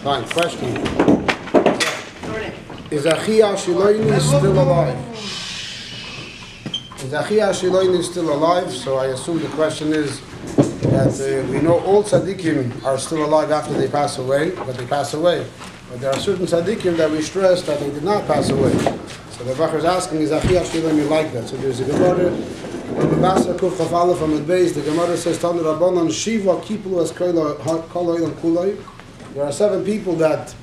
Fine. Question. Is Achia Shiloini still alive? Is Achia Shiloini still alive? So I assume the question is that we know all tzaddikim are still alive after they pass away, but they pass away. But there are certain tzaddikim that we stress that they did not pass away. So the Bacher is asking, is Achia Shiloini like that? So there's a Gemara, from the Basar Kuf Chaf Aleph from the base, the Gemara says, Tanu Rabbanon Shiva Kiplu as Kol Olam Kuloi. There are 7 people that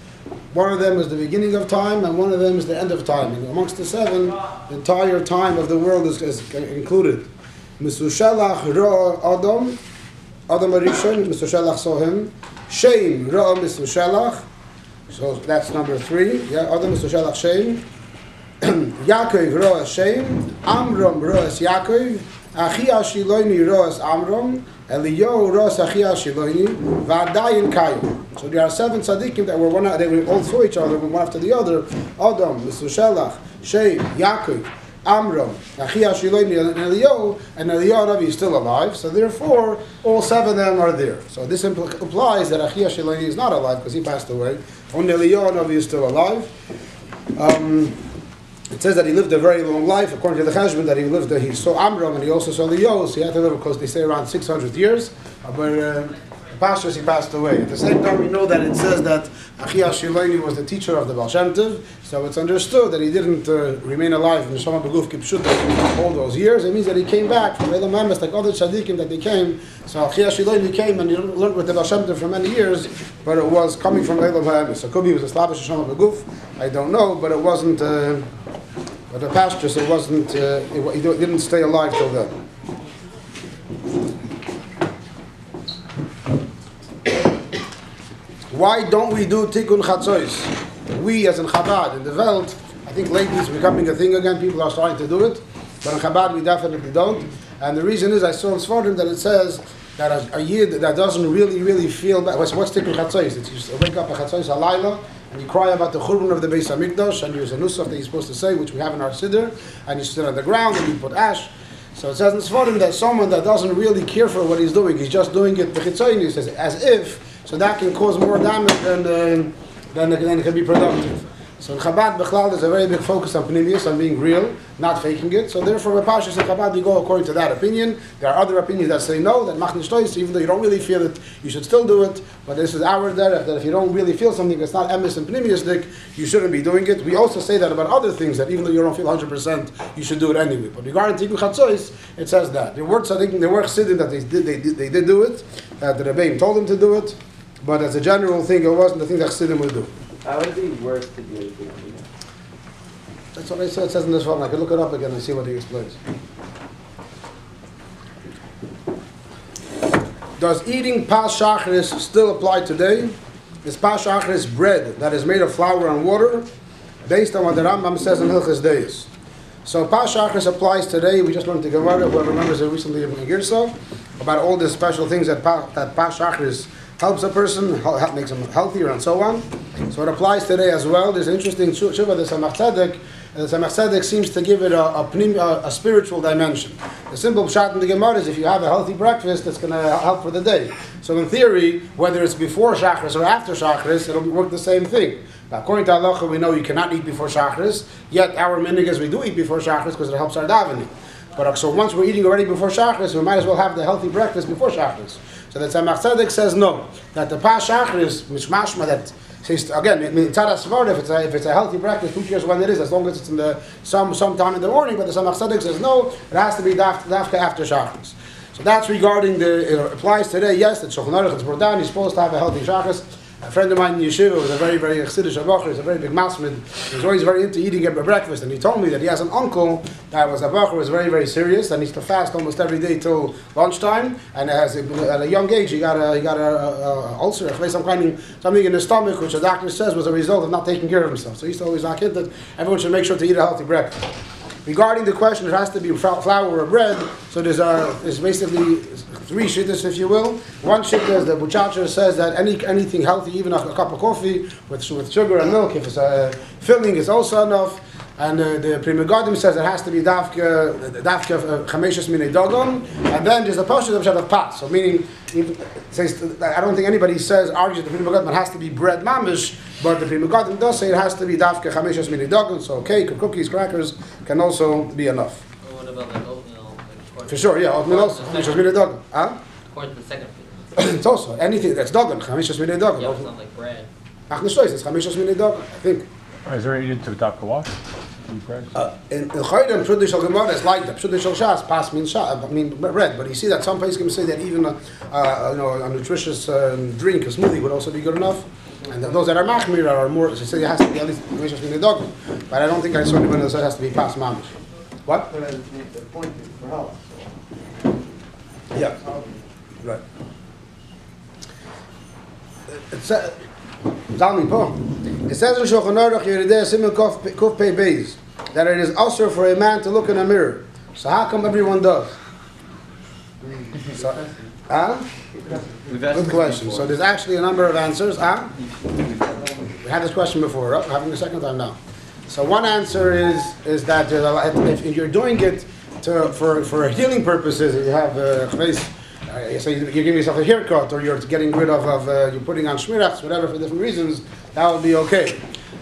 one of them is the beginning of time and one of them is the end of time. And amongst the 7, the entire time of the world is included. Misushalach Ra Adam Arishon, Misushalach saw him. Shem Ra Misushalach. So that's number 3. Yeah, Adam Misushalach Shem. Yaakov Ra Shem. Amram Ra Yaakov. Achia Shiloini Ra Amram. Eliyahu Ra Achia Shiloini. Vadayin Kayim. So there are 7 tzaddikim that they were all saw each other, one after the other. Adam, Misushalach, Shem, Yaakov, Amram, Achia Shiloini, and Eliyahu Rabbi is still alive. So therefore, all 7 of them are there. So this implies that Achia Shiloini is not alive because he passed away. Only Eliyahu Rabbi is still alive. It says that he lived a very long life, according to the Cheshbon, that he saw Amram and he also saw Eliyahu, so he had to live, because they say, around 600 years. But pastors, he passed away. At the same time, we know that it says that Achia Shiloini was the teacher of the Baal Shem Tov, so it's understood that he didn't remain alive in Shama Beguf Kipshuta all those years. It means that he came back from Elam Emes, like other tzaddikim that they came. So Achia Shiloini came and he learned with the Baal Shem Tov for many years, but it was coming from Elam Emes. So could be he was a Slavish Shama Beguf, I don't know, but it wasn't. But the pastor, so it wasn't. He didn't stay alive till then. Why don't we do Tikkun Chatzos? We, as in Chabad, in the Welt, I think lately it's becoming a thing again. People are starting to do it, but in Chabad we definitely don't. And the reason is, I saw in Sfarim that it says that a Yid that doesn't really feel bad. What's Tikkun Chatzos? It's you wake up at Chatzos Halayla and you cry about the Churban of the Beis Hamikdash, and there's a nusach that you're supposed to say, which we have in our Siddur, and you sit on the ground and you put ash. So it says in Sfarim that someone that doesn't really care for what he's doing, he's just doing it b'chitzoyin, says as if. So that can cause more damage than it can be productive. So in Chabad, Bechlal, there's a very big focus on Pnimius, on being real, not faking it. So therefore, with Pashas in Chabad, you go according to that opinion. There are other opinions that say no, that Machnish Tois, even though you don't really feel it, you should still do it. But this is our derech, that if you don't really feel something that's not Emes and Pnimius, you shouldn't be doing it. We also say that about other things, that even though you don't feel 100%, you should do it anyway. But regarding Tikkun Chatzos, it says that. There were Chassidim that they did do it, that the Rabbi told them to do it. But as a general thing, it wasn't the thing that Chassidim would do. How would it be worse to do it? That's what I said. It says in this one. I can look it up again and see what he explains. Does eating Pas Shacharis still apply today? Is Pas Shacharis bread that is made of flour and water, based on what the Rambam says in Hilchos Deis? So Pas Shacharis applies today. We just learned the Gemara. Whoever remembers it recently in Girsa about all the special things that Pas Shacharis helps a person, makes him healthier, and so on. So it applies today as well. There's an interesting Shuvah, the Samach Tzedek. The Samach Tzedek seems to give it a spiritual dimension. The simple pshat in the Gemara is if you have a healthy breakfast, that's going to help for the day. So in theory, whether it's before Shacharis or after Shacharis, it'll work the same thing. Now, according to Halacha, we know you cannot eat before Shacharis, yet our minhag is we do eat before Shacharis because it helps our davening. But so once we're eating already before Shacharis, we might as well have the healthy breakfast before Shacharis. So the Tzemach Tzedek says no, that the Pas Shacharis, which mashma that says again, if it's a healthy breakfast, who cares when it is, as long as it's in the sometime in the morning. But the Tzemach Tzedek says no, it has to be dafka after Shacharis. So that's regarding it applies today. Yes, the Shulchan Aruch, it's brought down. He's supposed to have a healthy Shacharis. A friend of mine in Yeshiva was a very Chassidish Abacher, he's a very big masmid. He's always very into eating a breakfast, and he told me that he has an uncle that was Abacher, was very serious, and he used to fast almost every day till lunchtime. And at a young age, he got a ulcer, something in his stomach, which the doctor says was a result of not taking care of himself. So he used to always knock in that everyone should make sure to eat a healthy breakfast. Regarding the question, it has to be flour or bread. So there's basically 3 shittas, if you will. One shitta is the Buchacha says that anything healthy, even a cup of coffee with sugar and milk, if it's a filling, is also enough. and the Pri Megadim says it has to be dafka chameshes minei dogam, and then there's a pashut of pas. So meaning, I don't think anybody argues that the Pri Megadim has to be bread mamish, but the Pri Megadim does say it has to be dafka chameshes minei dogam. So cake or cookies, crackers can also be enough. Well, what about like oatmeal? For sure, yeah, oatmeal also chameshes minei dogam. According to the second. It's also anything that's dogam chameshes minei dogam. Yeah, it's not like bread. It's chameshes minei dogam, I think. Is there any to dafka wash? Bread? In Chaydim, Pshudishal Gemara is like that. Pshudishal Shas, pas means bread. But you see that some places can say that even a nutritious drink, a smoothie, would also be good enough. And those that are machmir are more. They say it has to be at least chameshes minei dogam. But I don't think I saw anyone that says it has to be pas mamish. What? The point is for health. Yeah. Right. It says in Shulchan Aruch Yeridei Siman Kuf Pei Beis that it is also for a man to look in a mirror. So how come everyone does? Good question. So there's actually a number of answers. We had this question before. We're having the second time now. So one answer is that if you're doing it for healing purposes, you have so you're giving yourself a haircut, or you're getting rid of you're putting on shmirachs, whatever, for different reasons, that would be okay.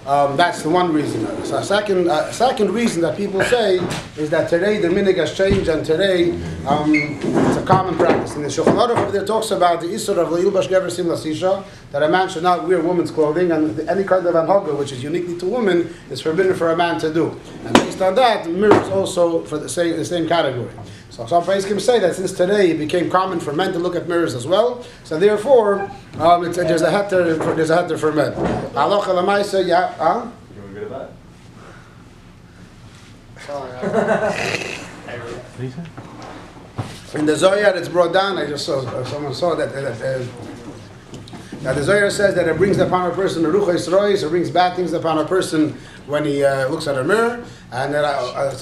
That's the one reason. So a second reason that people say is that today the minhag has changed, and today it's a common practice. And the Shulchan Aruch there talks about the isur of leilbash gever sim lasisha, that a man should not wear women's clothing, and any kind of anhaga which is uniquely to women is forbidden for a man to do. And based on that, mirrors also for the same category. So some poskim say that since today it became common for men to look at mirrors as well, so therefore there's a heter for men. Halacha l'maisa, yeah, You want to go to bed? In the Zohar it's brought down. I just saw someone saw that the Zohar says that it brings upon a person a ruchos rois, it brings bad things upon a person when he looks at a mirror. And then I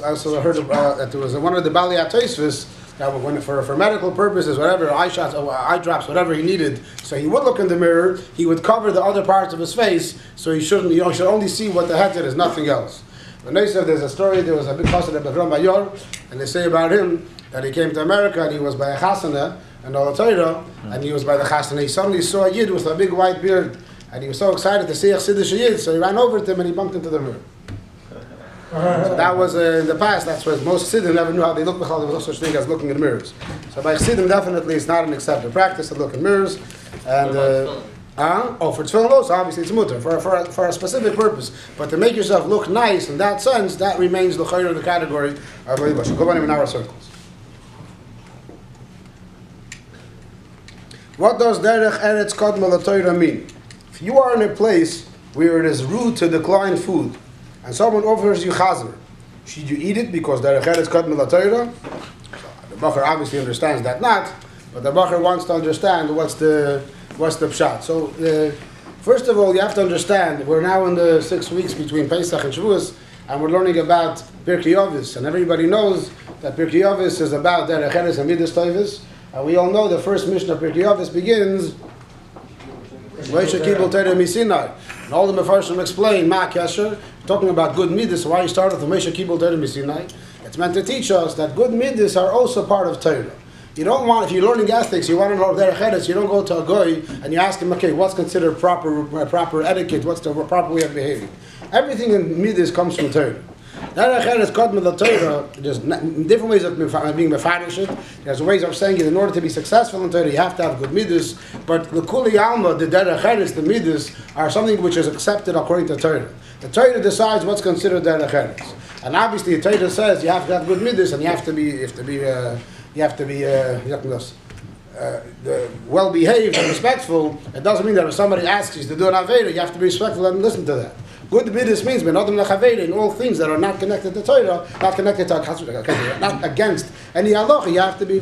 also heard that there was one of the Bali Atosfos that when for medical purposes, whatever, eye shots, eye drops, whatever he needed, so he would look in the mirror, he would cover the other parts of his face, so he should only see what the heter is, nothing else. When they said there's a story, there was a big chassid of Gavriel Mayor, and they say about him that he came to America and he was by a chasana and all the Torah, and he was by the chasana. He suddenly saw a yid with a big white beard, and he was so excited to see a chiddush yid, so he ran over to him and he bumped into the mirror. So that was in the past. That's where most Chassidim never knew how they look. There was no such thing as looking in mirrors. So by Chassidim, definitely it's not an accepted practice to look in mirrors. And for tefillin also, obviously it's mutter for a specific purpose. But to make yourself look nice in that sense, that remains the chayr of the category of leilbash. Go on in our circles. What does derech eretz kodma l'Torah mean? If you are in a place where it is rude to decline food, and someone offers you chazer, should you eat it because derech eretz kodma l'Torah? The bacher obviously understands that not, but the bacher wants to understand what's the pshat. So first of all, you have to understand we're now in the 6 weeks between Pesach and Shavuos, and we're learning about Pirkei Avos, and everybody knows that Pirkei Avos is about derech eretz and midas tovos. And we all know the first mission of Pirkei Avos begins Moshe Kibul Torah Misinai. And all the Mefarshim explain Ma Kesher, talking about good midas. Why he started with Moshe Kibul Torah Misinai? It's meant to teach us that good midas are also part of Torah. You don't want, if you're learning ethics, you want to know derech eretz, you don't go to a goy and you ask him, okay, what's considered proper etiquette? What's the proper way of behaving? Everything in midas comes from Torah. Derech eretz kodma l'Torah. There's different ways of being mefarish it. There's ways of saying it. In order to be successful in Torah, you have to have good midas. But the kuli alma, the derech eretz, the midas, are something which is accepted according to Torah. The Torah decides what's considered derech eretz, and obviously the Torah says you have to have good midas, and you have to be well behaved and respectful. It doesn't mean that if somebody asks you to do an avera, you have to be respectful and listen to that. Good midas means in all things that are not connected to Torah, not connected to not against any halacha. You have to be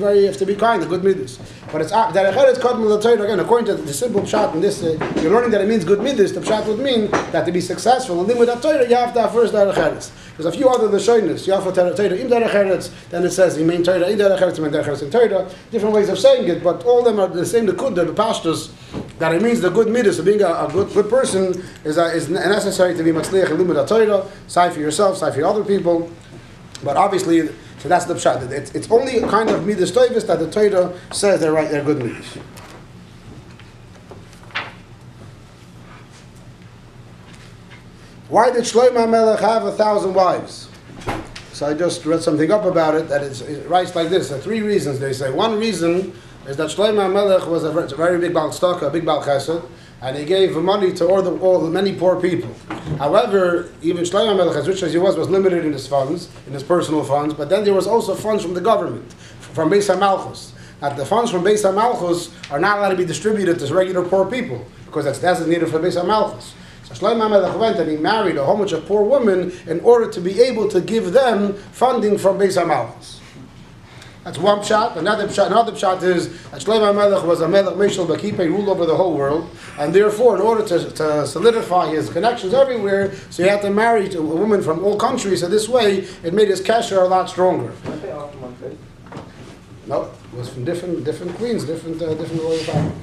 kind. The good midas, but it's derech eretz kodma l'Torah. Again, according to the simple pshat in this, you're learning that it means good midas. The pshat would mean that to be successful, and then with that Torah, you have to have first derech eretz. There's a few other lashonos. You have to Torah in derech eretz. Then it says in main Torah in derech eretz, in derech eretz in Torah. Different ways of saying it, but all of them are the same. The pashtus That it means the good midas, so being a good person is necessary to be matzliach in limud Torah, say for yourself, say for other people. But obviously, so that's the pshat. It's only a kind of midas toivus that the Torah says they're good midas. Why did Shlomo HaMelech have 1,000 wives? So I just read something up about it, that it writes like this. There are 3 reasons, they say. One reason is that Shlomo HaMelech was a very big Baal Tzedakah, a big Baal Chesed, and he gave money to all the many poor people. However, even Shlomo HaMelech, as rich as he was limited in his funds, in his personal funds, but then there was also funds from the government, from Beis HaMalchus. Now, the funds from Beis HaMalchus are not allowed to be distributed to regular poor people, because that's designated for Beis HaMalchus. So Shlomo HaMelech went and he married a whole bunch of poor women in order to be able to give them funding from Beis HaMalchus. That's one pshat. Another pshat is that Shlomo HaMelech was a melech meshul b'kipei, ruled over the whole world, and therefore, in order to solidify his connections everywhere, so he had to marry a woman from all countries. So this way, it made his kesher a lot stronger. Weren't they all from one place? No, it was from different queens, different royal families.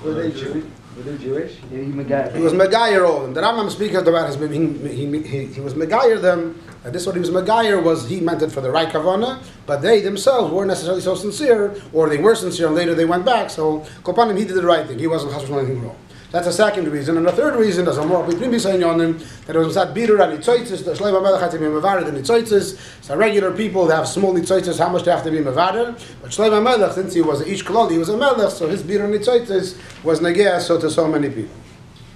Were they Jewish? Were they Jewish? Yeah, He was Megayer all of them. The Rambam speaks about his he was Megayer them. And this what he was Megayer was he meant it for the right kavanah, but they themselves weren't necessarily so sincere, or they were sincere and later they went back. So Kopanim, he did the right thing. He wasn't chashuv anything wrong. That's a second reason. And the third reason, there's a more previous saying on him, that it was that bitter and nitzoitzis, the Shlomo HaMelech had to be mevared and nitzoitzis. So regular people, they have small nitzoitzis, how much they have to be mevared. But Shlomo HaMelech, since he was each kolod, he was a melech, so his bitter nitzoitzis was negea so to so many people.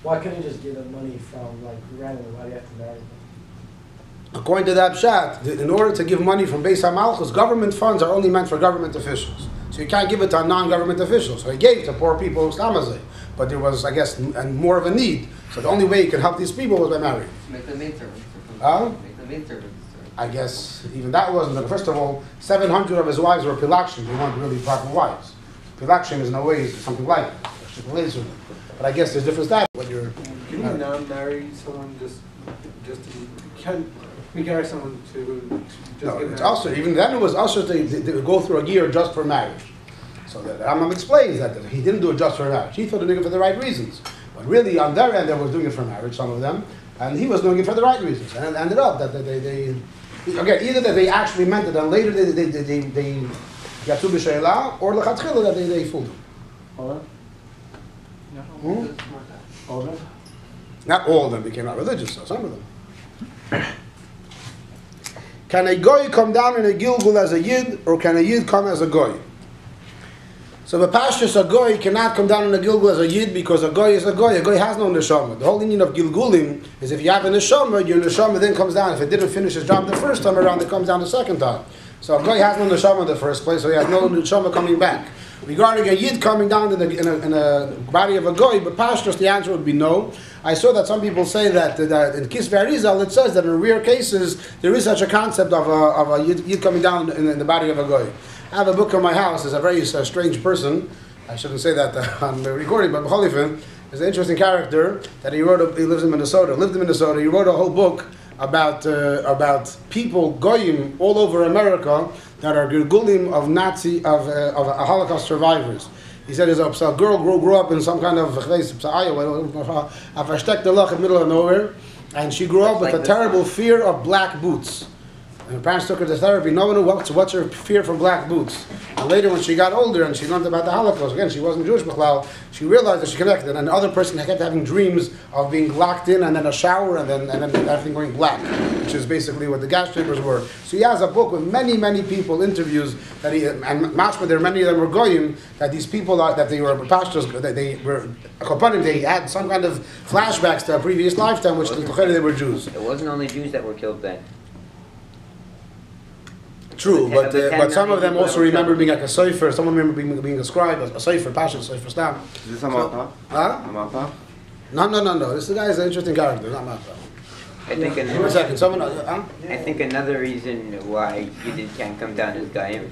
Why couldn't you just give them money from like randomly? Why do you have to marry them? According to that pshat, in order to give money from Beis HaMalchus, government funds are only meant for government officials. So you can't give it to non-government officials. So he gave to poor people stamazeh. But there was, I guess, more of a need. So the only way you could help these people was by marrying. Make them maidservants. Make them maidservants. I guess even that wasn't. First of all, 700 of his wives were pilakshim. They weren't really proper wives. Pilakshim is no way something like it. But I guess there's different styles. When you're, Can you not marry someone just can we marry someone to just no, get it's married? also even then it was also to go through a year just for marriage. So the Rambam explains that he didn't do it just for marriage. He thought he was doing it for the right reasons. But really, on their end, they was doing it for marriage, some of them, and he was doing it for the right reasons. And it ended up that they again, either that they actually meant it, and later they got to b'sheila, or l'chatchila that they fooled him. Hold on. All of them? Not all of them became not religious, so some of them. Can a goy come down in a gilgul as a yid, or can a yid come as a goy? So the pashtus, a goy cannot come down in a gilgul as a yid because a goy is a goy. A goy has no neshama. The whole meaning of gilgulim is if you have a neshama, your neshama then comes down. If it didn't finish his job the first time around, it comes down the second time. So a goy has no neshama in the first place, so he has no neshama coming back. Regarding a yid coming down in a body of a goy, but pashtus, the answer would be no. I saw that some people say that in Kisvei Arizal it says that in rare cases there is such a concept of a yid coming down in the body of a goy. I have a book in my house. It's a very strange person. I shouldn't say that on the recording, but B'cholifin is an interesting character that he lives in Minnesota. Lived in Minnesota. He wrote a whole book about people goyim all over America that are gilgulim of Holocaust survivors. He said there's a girl grew up in some kind of Iowa, a versteckte loch in the middle of nowhere, and she grew up with a terrible fear of black boots. And her parents took her to therapy. No one knew what's her fear for black boots. And later, when she got older and she learned about the Holocaust, again, she wasn't Jewish, B'chlal, she realized that she connected. And the other person kept having dreams of being locked in and then a shower and then everything going black, which is basically what the gas chambers were. So he has a book with many people, interviews, that he, and mashma, there many of them were goyim, that these people, that they were pastors, that they were, they had some kind of flashbacks to a previous lifetime, which they were Jews. It wasn't only Jews that were killed then. True, but some of them also remember being like a sofer. Someone remember being a scribe, a sofer, passion, sofer stam. Is this a mapa? Huh? A mapa? No. This guy is an interesting character, not Mata. I think Give me a second. Someone, I think another reason why Yidden can't come down as Goyim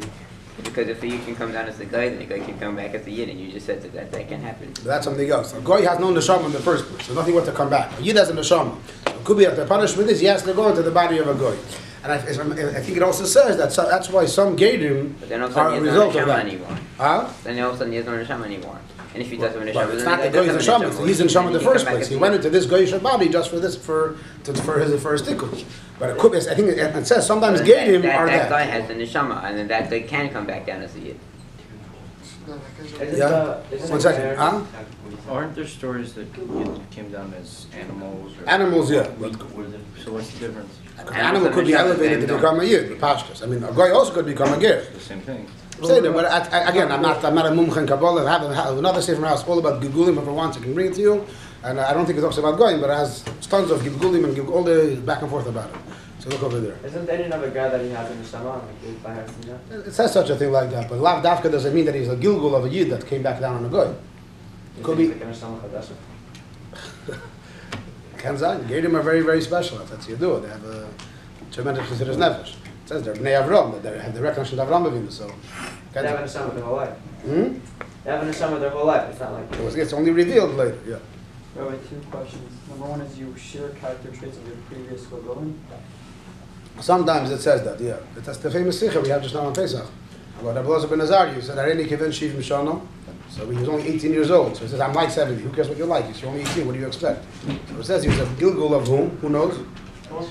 is because if a Yid can come down as a Goy, then a Goy can come back as a Yid, and you just said that can happen. That's something else. A Goy has no neshama in the first place. There's nothing what to come back. A Yid has a neshama. It could be that the punishment is he has to go into the body of a Goy. And I think it also says that that's why some Gedim But then all of a are a sudden result he of has no that. neshama anymore. Huh? Then all of a sudden he has no neshama anymore. And if he does have a But neshama, it's then not the guy guy's does have a neshama. He's in Then neshama in the he can first come back place. at He the went end. into this goyish body just for this, for his first tikkun. But it could be, I think it says sometimes So gedim that are guy that. has the neshama, and then that guy can come back down as a yid. Yeah. One second. Huh? Aren't there stories that came down as animals? Or Animals, yeah. So what's the difference? An animal could be elevated to become a yid, the pashtus. I mean, a guy also could become a ger. The same thing. I'm saying that, but again, I'm not a mumcha in Kabbalah. I have another sefer house all about gilgulim. If I want, I can bring it to you. And I don't think it talks about going, but it has tons of gilgulim and all the back and forth about it. So look over there. Isn't there another guy that he has in the Shema? Like, by Hasina? It says such a thing like that, but lav dafka doesn't mean that he's a gilgul of a yid that came back down on a guy. It could be. Like a Neshama Chadasha? Kanzai, Gedim are very, very special. That's you do it. They have a tremendous considered nefesh. It says they're bnei Avram, that they have the recognition of Avram Avinu. So, They have a Neshama their whole life. hmm? They have a Neshama their whole life. It's not like. It's only revealed later. Yeah. Rabbi, two questions. Number one is you share character traits of your previous Gogolim. Sometimes it says that. Yeah, that's the famous sikha we have just now on Pesach. About Rabbi Elazar ben Azariah, who said, "Arini kiven shiv mishana." So he was only 18 years old. So he says, "I'm like 70. Who cares what you're like? You're only 18. What do you expect?" So it says he was a gilgul of whom? Who knows? Huh?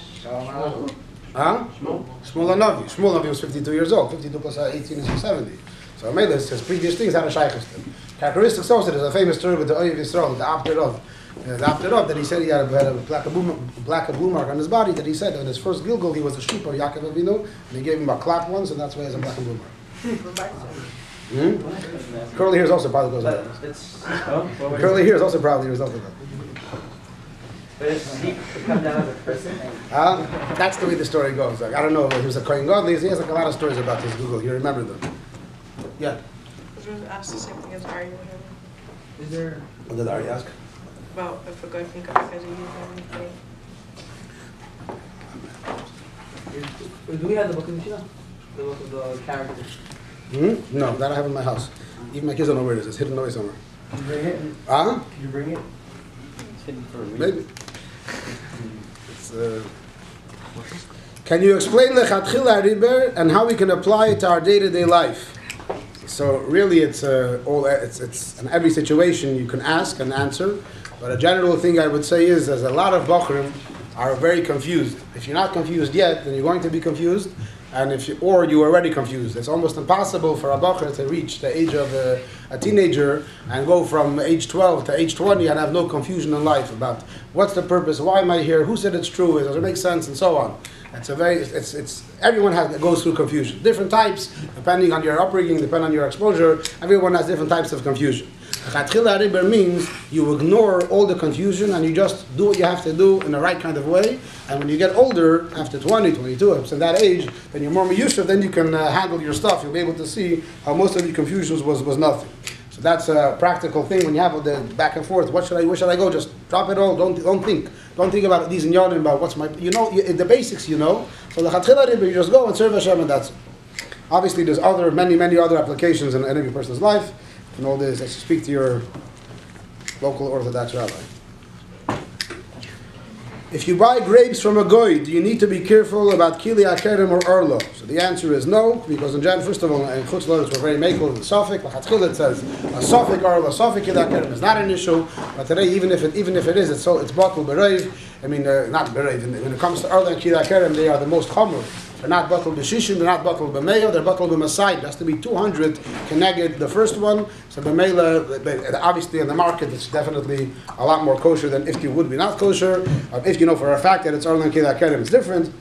Shmuel Hanavi. Shmuel Hanavi was 52 years old. 52 plus 18 is 70. So Amelis, his previous things had a shaykhus to him. Characteristics also, there's a famous story with the Oyev Yisrael, the after of. That he said he had a black and blue mark on his body, that he said in his first gilgul he was a sheep of Yaakov Avinu, and he gave him a clap once, and that's why he has a black and blue mark. Curly hair is also probably goes with that. Curly hair is also probably a result of that. But if he could come down as a person, That's the way the story goes. Like, I don't know, he was a Kohen Gadol. He has like a lot of stories about his Google. You remember them? Yeah. I was asked the same thing as Ari. is there? What did Ari ask? About if a guy think outside of you or anything. Do we have the book of Mishnah? The book of the characters? No, that I have in my house. Even my kids don't know where it is. It's hidden away somewhere. Can you bring it? Huh? Can you bring it? It's hidden for a reason. Maybe. It's, can you explain lechatchila riber and how we can apply it to our day-to-day life? So really, it's in every situation you can ask and answer. But a general thing I would say is, there's a lot of bochrim are very confused. If you're not confused yet, then you're going to be confused. And or you're already confused. It's almost impossible for a bocher to reach the age of a teenager and go from age 12 to age 20 and have no confusion in life about what's the purpose, why am I here, who said it's true, does it make sense, and so on. Everyone goes through confusion. Different types, depending on your upbringing, depending on your exposure, everyone has different types of confusion. Chatchila riber means you ignore all the confusion and you just do what you have to do in the right kind of way. And when you get older, after 20, 22, in that age, then you're more miyushav, then you can handle your stuff. You'll be able to see how most of the confusions was nothing. So that's a practical thing when you have the back and forth. Where should I go? Just drop it all. Don't think. Don't think about these and yarnim about what's my. The basics. So the chatchila riber, you just go and serve Hashem, and that's it. Obviously, there's many other applications in every person's life. And all this, let's speak to your local Orthodox rabbi. If you buy grapes from a goy, do you need to be careful about kili akerem or arlo? So the answer is no, because in Jan, first of all, in Chutz La'aretz we're very makel of the suffix. L'chatchila it says a suffix arlo, a suffix kili akerem is not an issue. But today, even if it is, it's batul bereiv. I mean, not bereiv. When it comes to arlo and kili akerem, they are the most chomer. They're not batul b'shishim, they're not batul b'meyo, they're batul b'masai. It has to be 200 connected the first one. So b'meila, obviously in the market, it's definitely a lot more kosher than if you would be not kosher. If you know for a fact that it's arlo and kili akerem, it's different.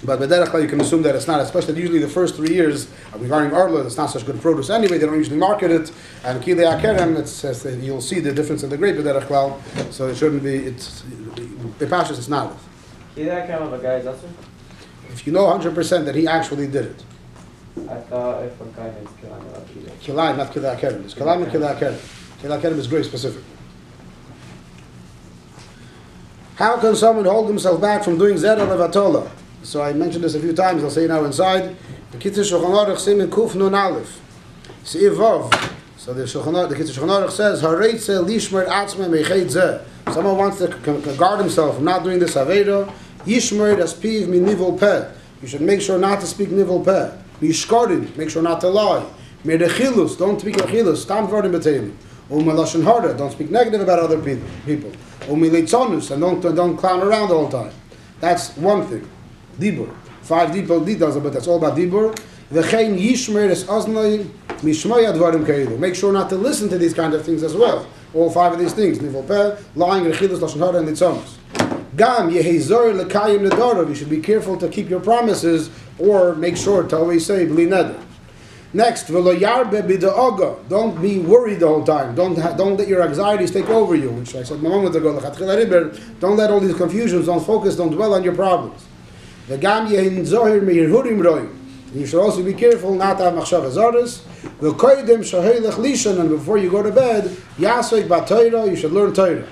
But b'derech kla, you can assume that it's not, especially usually the first 3 years regarding arlo, it's not such good produce anyway. They don't usually market it. And kili akerem, you'll see the difference in the grape b'derech kla. So it shouldn't be. It's not. Kili akerem of a guy is also? If you know 100% that he actually did it. I thought if a guy has kilayim, not kilayim. Kilayim, not kila akerem. It's kilayim and kila akerem. Kila akerem is very specific. How can someone hold himself back from doing zera levatola? So I mentioned this a few times. I'll say now inside. The Kitzur Shulchan Aruch simin kuf nun aleph. Se'iv vav. So the Kitzur Shulchan Aruch says, Hareitze lishmer atzme mechet zeh. Someone wants to guard himself from not doing this aveda. Yishmer das piv mi nivol peh. You should make sure not to speak nivol peh. Yishkorin, make sure not to lie. Medechilus, don't speak achilus. Stam v'ordim b'teilim. Lashon hara, don't speak negative about other people. Litzonus, and don't clown around the whole time. That's one thing. Dibur. 5 details, but that's all about dibur. V'chein yishmer es aznai mishmay advarim keilu. Make sure not to listen to these kind of things as well. All 5 of these things. Nivol peh, lying, rechilus, lashon hara, and litzonus. Gam yehezor lekayim nedarav. You should be careful to keep your promises, or make sure to always say bli neder. Next, v'lo yarbe b'da'aga. Don't be worried the whole time. Don't let your anxieties take over you. Which I said a moment ago. Don't let all these confusions. Don't focus. Don't dwell on your problems. V'gam yehin zohir me'yirhurim roim. You should also be careful not to have machshava zaris. V'koydem shahelech lishan. And before you go to bed, yasoik ba'Torah. You should learn Torah.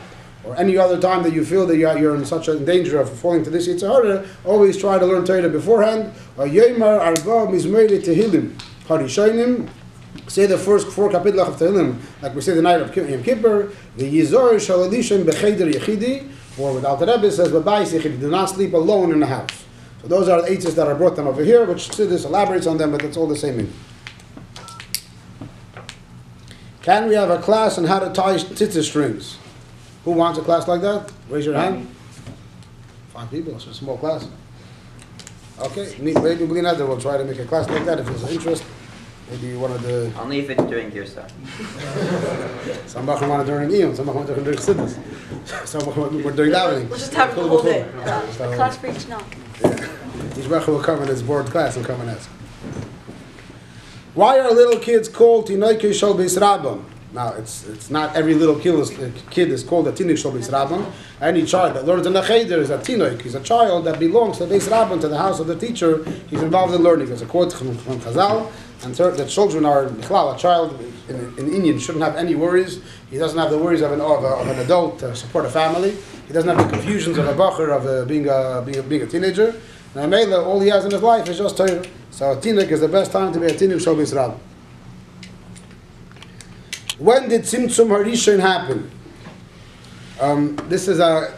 Or any other time that you feel that you're in such a danger of falling to this Yetzer Hara, always try to learn Torah beforehand. Or yomar arba mizmori tehillim. Say the first 4 kapitlach of Tehillim, like we say the night of Yom Kippur. The Yizor Shaladishim Becheder Yechidi, or what Alter Rebbe says, B'bayis Yechidi. Do not sleep alone in the house. So those are the 8 that are brought down over here, which Siddur elaborates on them, but it's all the same meaning. Can we have a class on how to tie tzitzit strings? Who wants a class like that? Raise your hand. 5 people. It's a small class. Okay, maybe we'll try to make a class like that if there's interest. Maybe one of the... Only if it's during your stuff. Some Bachar want it during Iyun, some Bachar want it during Siddur. Some Bachar want it during davening. We'll just have it the whole day. Class for each now. Each Bachar will come in his board class and come and ask. Why are little kids called Tinoikei Shel Beis Rabbon? Now, it's not every little kid is called a Tinoik Shel Beis Rabbon. Any child that learns in the Cheder is a Tinoik. He's a child that belongs to Beis Rabbon, to the house of the teacher. He's involved in learning. There's a quote from Chazal. And the children are, a child in Indian shouldn't have any worries. He doesn't have the worries of an adult to support a family. He doesn't have the confusions of a bacher of being a teenager. And all he has in his life is just Torah. So a teenager is the best time to be a teenager Shel Beis Rabbon. When did Tzimtzum Harishon happen? This is the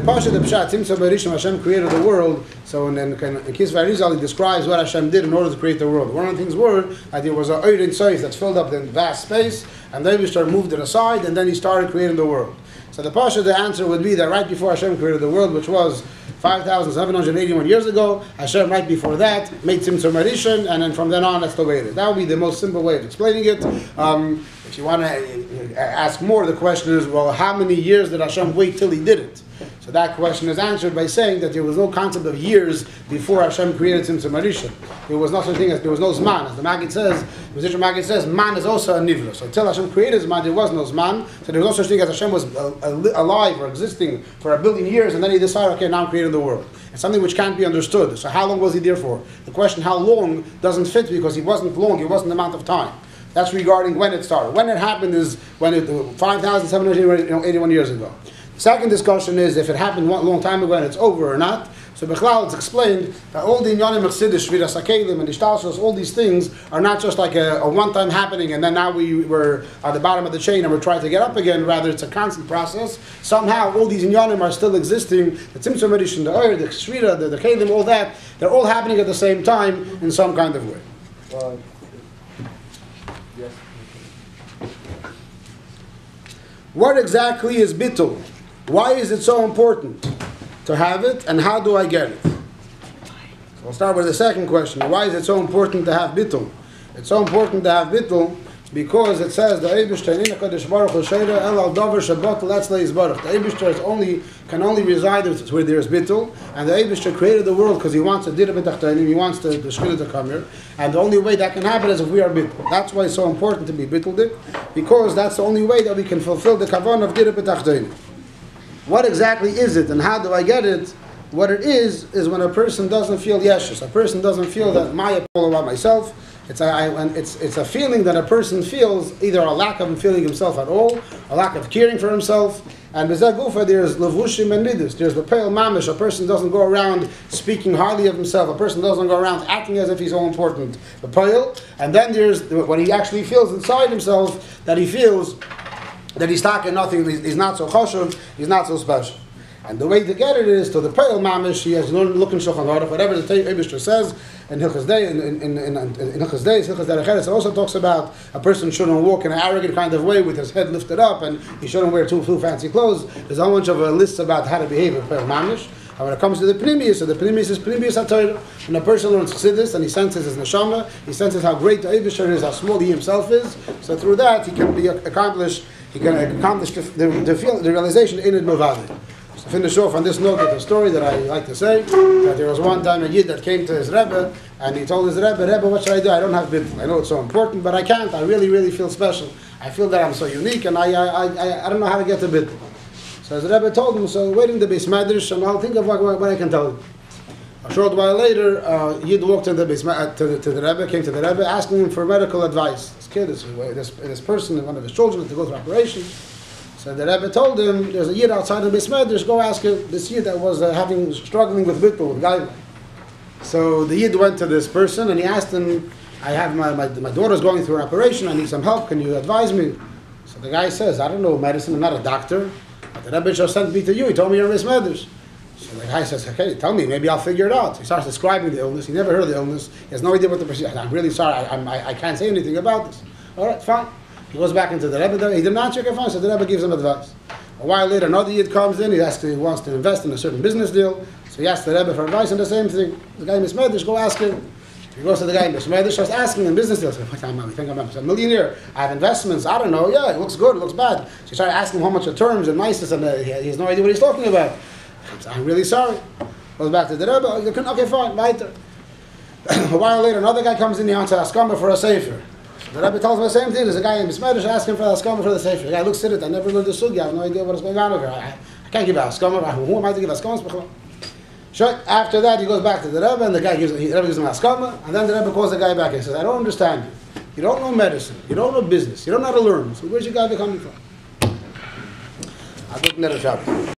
Pasha the Pshat Tzimtzum Harishon. Hashem created the world. So in Kisvei Arizal he describes what Hashem did in order to create the world. One of the things were that there was a Eir Soif that's filled up the vast space, and then we moved it aside, and then he started creating the world. So the Pasha, the answer would be that right before Hashem created the world, which was 5,781 years ago, Hashem right before that made Tzimtzum Harishon, and then from then on that's the way it is. That would be the most simple way of explaining it. If you want to ask more, the question is, well, how many years did Hashem wait till he did it? So that question is answered by saying that there was no concept of years before Hashem created Tzimtzum Harishon. There was no such thing as, there was no Zman. As the Maggid says, Man is also a Nivra. So until Hashem created Zman, there was no Zman. So there was no such thing as Hashem was alive or existing for 1 billion years, and then he decided, okay, now I'm creating the world. It's something which can't be understood. So how long was he there for? The question how long doesn't fit because he wasn't long, it wasn't the amount of time. That's regarding when it started. When it happened is when 5,781 years ago. The second discussion is if it happened a long time ago and it's over or not. So Bechlal, it's explained that all the Inyanim Chassidus, Shviras HaKelim, and Ishtalshos, all these things are not just like a one-time happening and then now we're at the bottom of the chain and we're trying to get up again. Rather, it's a constant process. Somehow, all these Inyanim are still existing. The Tzimtzum Harishon, the Oyer, the Shvira, the Kelim, all that, they're all happening at the same time in some kind of way. Yes. What exactly is bittul? Why is it so important to have it, and how do I get it? So we'll start with the second question. Why is it so important to have bittul? It's so important to have bittul because it says the Eibishter can only reside where there is bittul, and the Eibishter created the world because he wants to dira b'tachtonim, he wants the shchina to come here, and the only way that can happen is if we are bittul. That's why it's so important to be bittul, because that's the only way that we can fulfill the kavanah of dira b'tachtonim. What exactly is it, and how do I get it? What it is when a person doesn't feel yeshus. A person doesn't feel that maya all about myself. It's a feeling that a person feels, either a lack of feeling himself at all, a lack of caring for himself. And b'zeh gufa, there's levushim and nidus. There's the pale mamish. A person doesn't go around speaking highly of himself. A person doesn't go around acting as if he's all important. The pale. And then there's what he actually feels inside himself, that he feels that he's talking nothing, he's not so chashuv, he's not so special. And the way to get it is to the Peil Mamish. He has looking Shulchan Aruch, whatever the Eibishter says in Hilchos Day, in Hilchos Day, Hilchos Derech Eretz, it also talks about a person shouldn't walk in an arrogant kind of way with his head lifted up, and he shouldn't wear too fancy clothes. There's a whole bunch of lists about how to behave in Peil Mamish. And when it comes to the Pnimius, so the Pnimius is Pnimius HaTorah. When a person learns Chassidus and he senses his neshama, he senses how great the Eibishter is, how small he himself is. So through that, he can accomplish the realization in it Mavadi. To finish off on this note with a story that I like to say, that there was one time a Yid that came to his Rebbe, and he told his Rebbe, what should I do? I don't have bittul. I know it's so important, but I can't. I really, really feel special. I feel that I'm so unique, and I don't know how to get to bittul. So his Rebbe told him, so wait in the Beis Medrash, and I'll think of what I can tell you. A short while later, Yid walked into the to the Rebbe, came to the Rebbe, asking him for medical advice. This kid, this person, one of his children, had to go through operation. So the Rebbe told him, there's a Yid outside the Beis Medrash, go ask him, this Yid that was struggling with bittul, with Gavriel. So the Yid went to this person, and he asked him, I have my daughter's going through an operation, I need some help, can you advise me? So the guy says, I don't know medicine, I'm not a doctor. But the Rebbe just sent me to you, he told me you're Beis Medrash. So the guy says, okay, tell me, maybe I'll figure it out. He starts describing the illness, he never heard of the illness, he has no idea what the procedure. I'm really sorry, I can't say anything about this. All right, fine. He goes back into the Rebbe, he didn't answer, okay, fine, so the Rebbe gives him advice. A while later, another Yid comes in, he wants to invest in a certain business deal, so he asks the Rebbe for advice on the same thing. The guy in Beis Medrash, go ask him. He goes to the guy in Beis Medrash, starts asking him business deals. What time am I? Think I'm a millionaire. I have investments. I don't know. Yeah, it looks good. It looks bad. So he started asking him how much of terms and niceness, and he has no idea what he's talking about. I'm really sorry. Goes back to the Rebbe. Okay, fine. Weiter. A while later, another guy comes in. He wants a haskama for a sefer. So the Rebbe tells him the same thing. There's a guy in Beis Medrash asking for a haskama for the sefer. The guy looks at it. I never learned the sugi. I have no idea what is going on over here. I can't give a haskama. Who am I to give a haskama? Sure. After that, he goes back to the Rebbe, and the Rebbe gives him a haskama, and then the Rebbe calls the guy back and says, I don't understand you. You don't know medicine. You don't know business. You don't know how to learn. So where's your guy coming from? I don't know.